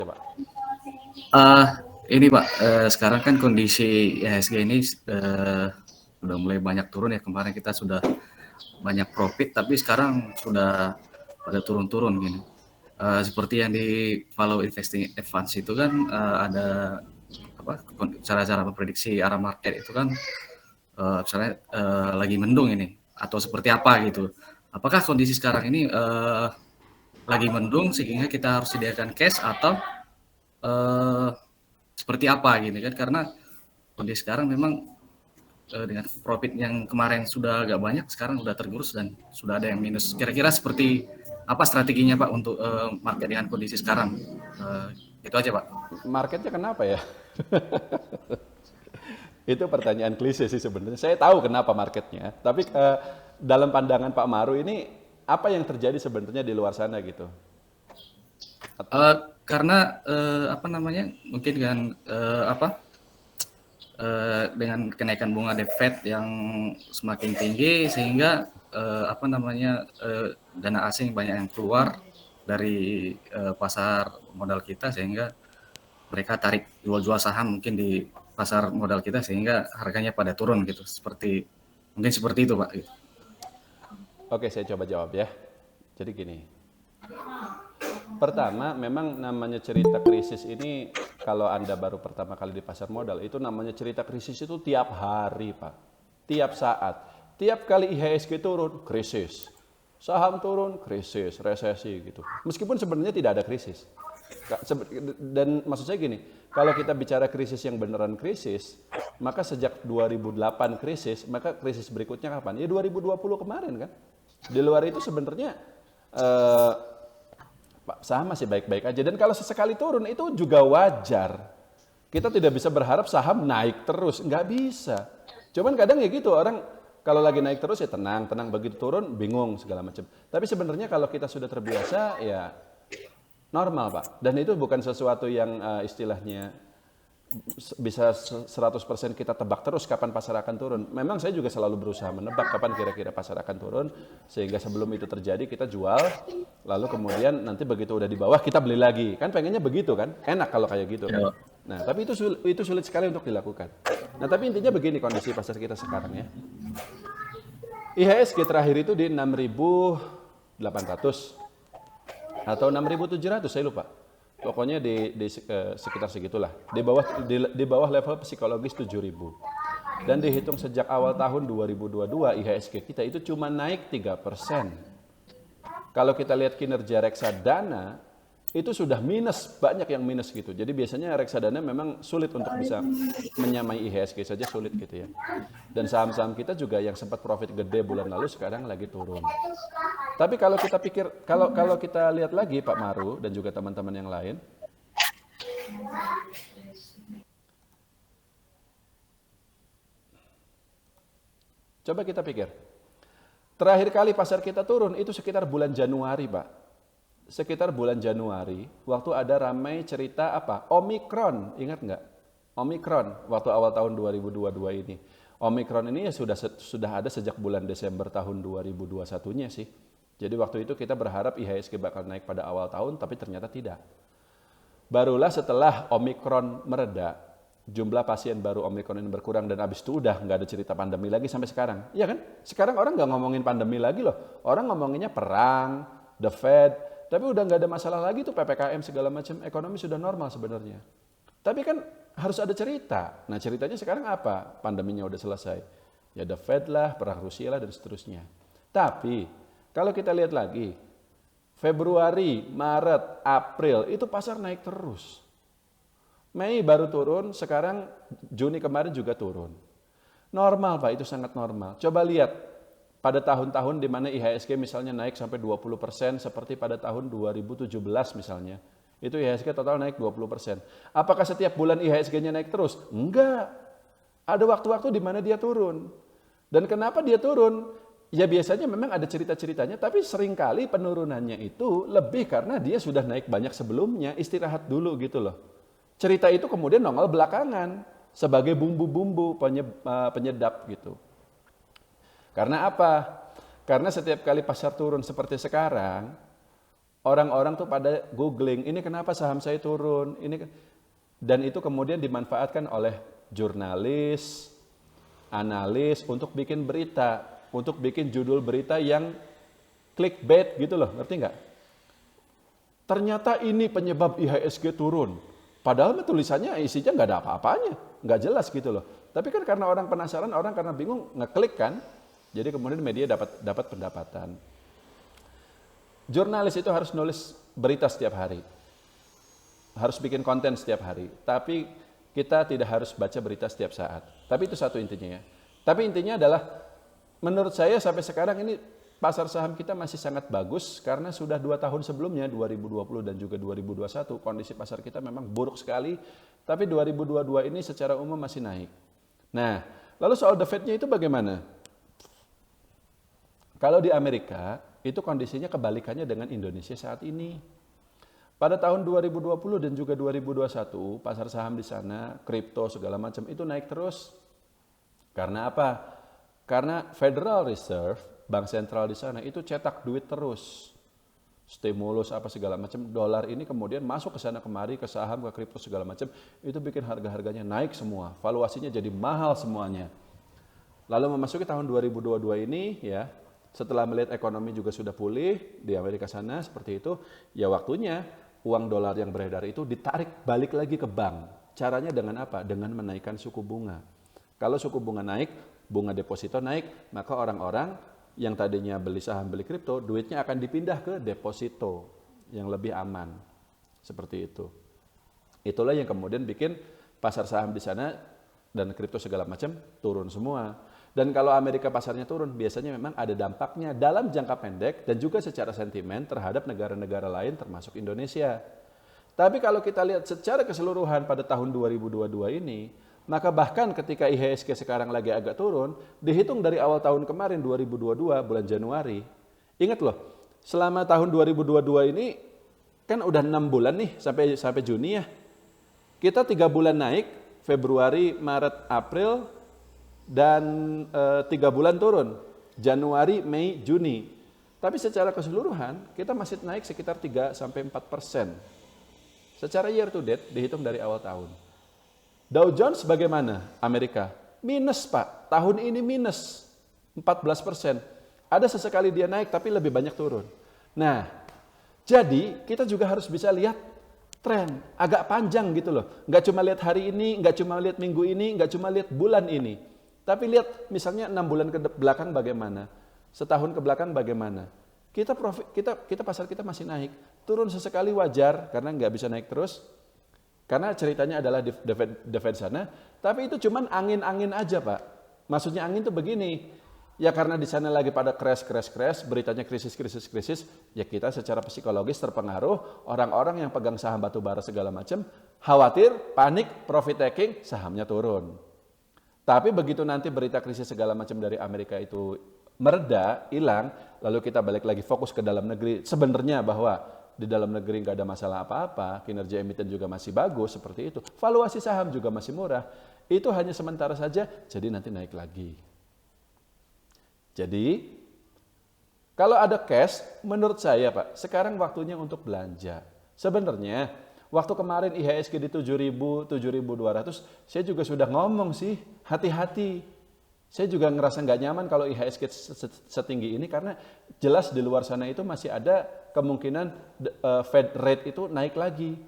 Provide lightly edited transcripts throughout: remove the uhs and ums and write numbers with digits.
Pak. Eh, ini Pak, sekarang kan kondisi IHSG ini udah mulai banyak turun ya. Kemarin kita sudah banyak profit, tapi sekarang sudah pada turun-turun gini. Seperti yang di Follow Investing Advance itu kan ada apa cara-cara memprediksi arah market itu kan misalnya lagi mendung ini atau seperti apa gitu. Apakah kondisi sekarang ini lagi mendung sehingga kita harus sediakan cash atau eh, seperti apa gitu kan, karena kondisi sekarang memang dengan profit yang kemarin sudah agak banyak, sekarang sudah tergerus dan sudah ada yang minus. Kira-kira seperti apa strateginya Pak untuk market dengan kondisi sekarang? Itu aja Pak. Marketnya kenapa ya? Itu pertanyaan klise sih sebenarnya. Saya tahu kenapa marketnya, tapi dalam pandangan Pak Maru ini apa yang terjadi sebenarnya di luar sana gitu? Karena apa namanya, mungkin dengan dengan kenaikan bunga The Fed yang semakin tinggi sehingga apa namanya dana asing banyak yang keluar dari pasar modal kita, sehingga mereka tarik jual-jual saham mungkin di pasar modal kita sehingga harganya pada turun gitu. Mungkin seperti itu Pak. Oke, saya coba jawab ya. Jadi gini, pertama memang namanya cerita krisis ini kalau Anda baru pertama kali di pasar modal itu namanya cerita krisis itu tiap hari Pak. Tiap saat. Tiap kali IHSG turun, krisis. Saham turun, krisis, resesi gitu. Meskipun sebenarnya tidak ada krisis. Dan maksud saya gini, kalau kita bicara krisis yang beneran krisis, maka sejak 2008 krisis, maka krisis berikutnya kapan? Ya 2020 kemarin kan. Di luar itu sebenarnya eh, saham masih baik-baik aja. Dan kalau sesekali turun itu juga wajar. Kita tidak bisa berharap saham naik terus, nggak bisa. Cuman kadang ya gitu, orang kalau lagi naik terus ya tenang, tenang, begitu turun bingung segala macam. Tapi sebenarnya kalau kita sudah terbiasa ya normal Pak. Dan itu bukan sesuatu yang istilahnya bisa 100% kita tebak terus kapan pasar akan turun. Memang saya juga selalu berusaha menebak kapan kira-kira pasar akan turun, sehingga sebelum itu terjadi kita jual, lalu kemudian nanti begitu udah di bawah kita beli lagi. Kan pengennya begitu kan? Enak kalau kayak gitu kan. Ya. Nah, tapi itu sulit sekali untuk dilakukan. Nah, tapi intinya begini kondisi pasar kita sekarang ya. IHSG terakhir itu di 6.800 atau 6.700 saya lupa. Pokoknya di sekitar segitulah. Di bawah level psikologis 7.000. Dan dihitung sejak awal tahun 2022 IHSG kita itu cuma naik 3%. Kalau kita lihat kinerja reksadana itu sudah minus, banyak yang minus gitu. Jadi biasanya reksadana memang sulit untuk bisa menyamai IHSG saja sulit gitu ya. Dan saham-saham kita juga yang sempat profit gede bulan lalu sekarang lagi turun. Tapi kalau kita pikir, kalau kita lihat lagi Pak Maru dan juga teman-teman yang lain, coba kita pikir, terakhir kali pasar kita turun itu sekitar bulan Januari Pak. Sekitar bulan Januari, waktu ada ramai cerita apa? Omikron, ingat nggak? Omikron, waktu awal tahun 2022 ini. Omikron ini ya sudah ada sejak bulan Desember tahun 2021-nya sih. Jadi waktu itu kita berharap IHSG bakal naik pada awal tahun, tapi ternyata tidak. Barulah setelah Omikron mereda, jumlah pasien baru Omikron ini berkurang dan habis itu udah nggak ada cerita pandemi lagi sampai sekarang. Iya kan? Sekarang orang nggak ngomongin pandemi lagi loh. Orang ngomonginnya perang, the Fed, tapi udah nggak ada masalah lagi tuh PPKM segala macam. Ekonomi sudah normal sebenarnya. Tapi kan harus ada cerita. Nah ceritanya sekarang apa? Pandeminya udah selesai. Ya the Fed lah, perang Rusia lah dan seterusnya. Tapi kalau kita lihat lagi, Februari, Maret, April, itu pasar naik terus. Mei baru turun, sekarang Juni kemarin juga turun. Normal Pak, itu sangat normal. Coba lihat, pada tahun-tahun di mana IHSG misalnya naik sampai 20%, seperti pada tahun 2017 misalnya. Itu IHSG total naik 20%. Apakah setiap bulan IHSG-nya naik terus? Enggak. Ada waktu-waktu di mana dia turun. Dan kenapa dia turun? Ya biasanya memang ada cerita-ceritanya, tapi seringkali penurunannya itu lebih karena dia sudah naik banyak sebelumnya, istirahat dulu gitu loh. Cerita itu kemudian nongol belakangan sebagai bumbu-bumbu penyedap gitu. Karena apa? Karena setiap kali pasar turun seperti sekarang, Orang-orang tuh pada googling, ini kenapa saham saya turun? Dan itu kemudian dimanfaatkan oleh jurnalis, analis untuk bikin berita, untuk bikin judul berita yang clickbait gitu loh, ngerti nggak? Ternyata ini penyebab IHSG turun. Padahal tulisannya isinya nggak ada apa-apanya, nggak jelas gitu loh. Tapi kan karena orang penasaran, orang karena bingung ngeklik kan, jadi kemudian media dapat pendapatan. Jurnalis itu harus nulis berita setiap hari, harus bikin konten setiap hari. Tapi kita tidak harus baca berita setiap saat. Tapi itu satu intinya ya. Tapi intinya adalah, menurut saya sampai sekarang ini pasar saham kita masih sangat bagus karena sudah 2 tahun sebelumnya, 2020 dan juga 2021, kondisi pasar kita memang buruk sekali, tapi 2022 ini secara umum masih naik. Nah, lalu soal the Fed-nya itu bagaimana? Kalau di Amerika, itu kondisinya kebalikannya dengan Indonesia saat ini. Pada tahun 2020 dan juga 2021, pasar saham di sana, kripto segala macam itu naik terus. Karena apa? Karena Federal Reserve, bank sentral di sana itu cetak duit terus, stimulus apa segala macam, dolar ini kemudian masuk ke sana kemari, ke saham, ke kripto segala macam, itu bikin harga-harganya naik semua, valuasinya jadi mahal semuanya. Lalu memasuki tahun 2022 ini ya, setelah melihat ekonomi juga sudah pulih di Amerika sana seperti itu, ya waktunya uang dolar yang beredar itu ditarik balik lagi ke bank. Caranya dengan apa? Dengan menaikkan suku bunga. Kalau suku bunga naik, bunga deposito naik, maka orang-orang yang tadinya beli saham, beli kripto, duitnya akan dipindah ke deposito yang lebih aman. Seperti itu. Itulah yang kemudian bikin pasar saham di sana dan kripto segala macam turun semua. Dan kalau Amerika pasarnya turun, biasanya memang ada dampaknya dalam jangka pendek dan juga secara sentimen terhadap negara-negara lain termasuk Indonesia. Tapi kalau kita lihat secara keseluruhan pada tahun 2022 ini, maka bahkan ketika IHSG sekarang lagi agak turun, dihitung dari awal tahun kemarin 2022 bulan Januari. Ingat loh, selama tahun 2022 ini kan udah 6 bulan nih sampai Juni ya. Kita 3 bulan naik, Februari, Maret, April, dan 3 bulan turun, Januari, Mei, Juni. Tapi secara keseluruhan kita masih naik sekitar 3-4%. Secara year to date dihitung dari awal tahun. Dow Jones bagaimana? Amerika minus Pak, tahun ini minus 14%. Ada sesekali dia naik tapi lebih banyak turun. Nah, jadi kita juga harus bisa lihat tren agak panjang gitu loh. Nggak cuma lihat hari ini, nggak cuma lihat minggu ini, nggak cuma lihat bulan ini. Tapi lihat misalnya 6 bulan ke belakang bagaimana, setahun ke belakang bagaimana. Kita pasar kita masih naik, turun sesekali wajar karena nggak bisa naik terus. Karena ceritanya adalah the Fed sana, tapi itu cuman angin-angin aja Pak. Maksudnya angin tuh begini, ya karena di sana lagi pada crash, beritanya krisis, ya kita secara psikologis terpengaruh, orang-orang yang pegang saham batu bara segala macam, khawatir, panik, profit taking, sahamnya turun. Tapi begitu nanti berita krisis segala macam dari Amerika itu mereda, hilang, lalu kita balik lagi fokus ke dalam negeri, sebenarnya bahwa di dalam negeri nggak ada masalah apa-apa, kinerja emiten juga masih bagus, seperti itu. Valuasi saham juga masih murah. Itu hanya sementara saja, jadi nanti naik lagi. Jadi, kalau ada cash, menurut saya Pak, sekarang waktunya untuk belanja. Sebenarnya, waktu kemarin IHSG di 7.000, 7.200, saya juga sudah ngomong sih, hati-hati. Saya juga ngerasa nggak nyaman kalau IHSG setinggi ini karena jelas di luar sana itu masih ada kemungkinan Fed rate itu naik lagi.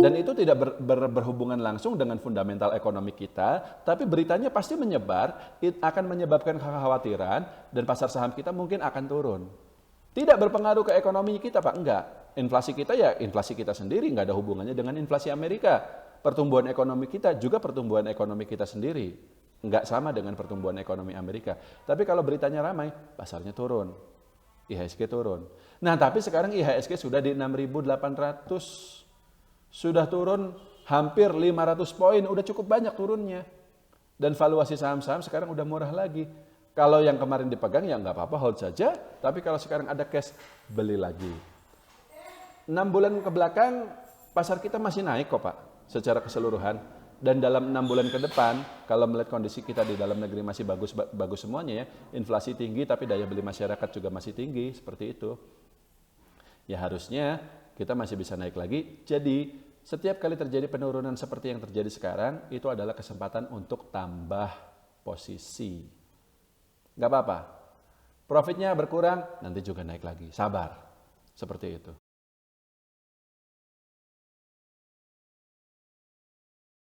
Dan itu tidak berhubungan langsung dengan fundamental ekonomi kita, tapi beritanya pasti menyebar, akan menyebabkan kekhawatiran dan pasar saham kita mungkin akan turun. Tidak berpengaruh ke ekonomi kita Pak, enggak. Inflasi kita ya inflasi kita sendiri, nggak ada hubungannya dengan inflasi Amerika. Pertumbuhan ekonomi kita juga pertumbuhan ekonomi kita sendiri. Nggak sama dengan pertumbuhan ekonomi Amerika. Tapi kalau beritanya ramai, pasarnya turun. IHSG turun. Nah, tapi sekarang IHSG sudah di 6.800. Sudah turun hampir 500 poin, udah cukup banyak turunnya. Dan valuasi saham-saham sekarang udah murah lagi. Kalau yang kemarin dipegang ya nggak apa-apa, hold saja. Tapi kalau sekarang ada cash, beli lagi. 6 bulan ke belakang, pasar kita masih naik kok Pak, secara keseluruhan. Dan dalam 6 bulan ke depan, kalau melihat kondisi kita di dalam negeri masih bagus semuanya ya, inflasi tinggi tapi daya beli masyarakat juga masih tinggi, seperti itu. Ya harusnya kita masih bisa naik lagi. Jadi setiap kali terjadi penurunan seperti yang terjadi sekarang, itu adalah kesempatan untuk tambah posisi. Nggak apa-apa. Profitnya berkurang, nanti juga naik lagi. Sabar. Seperti itu.